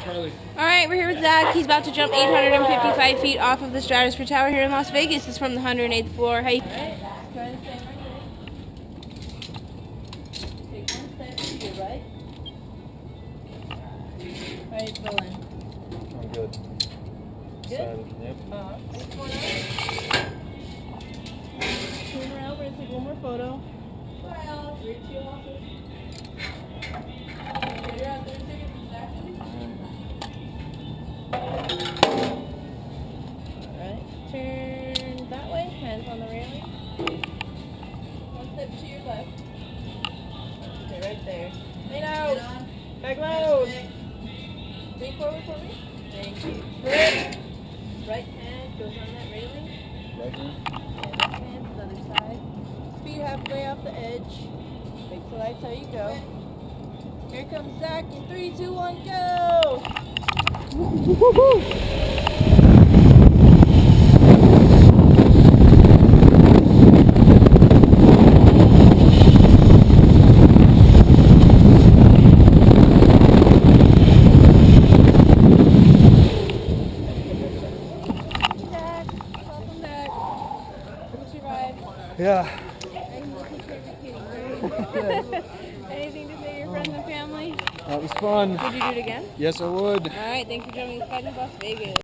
Charlie. All right, we're here with Zach. He's about to jump 855 feet off of the Stratosphere Tower here in Las Vegas. It's from the 108th floor. Hey. Take one step to your right. How you feeling? I'm good. Good? Yep. Turn around, we're gonna take one more photo. Well, reach your office. You're out there taking exactly. Alright, turn that way, hands on the railing. One step to your left. Okay, right there. Lean out. Back low. Lean forward for me. Thank you. Good. Right hand goes on that railing. Right here. And left hand to the other side. Feet halfway off the edge. Fix the lights how you go. Here comes Zach in 3, 2, 1, go! Zach, welcome back. You survived. Yeah. Anything to say to your friends and family? That was fun. Would you do it again? Yes, I would. All right, thanks for joining us in Las Vegas.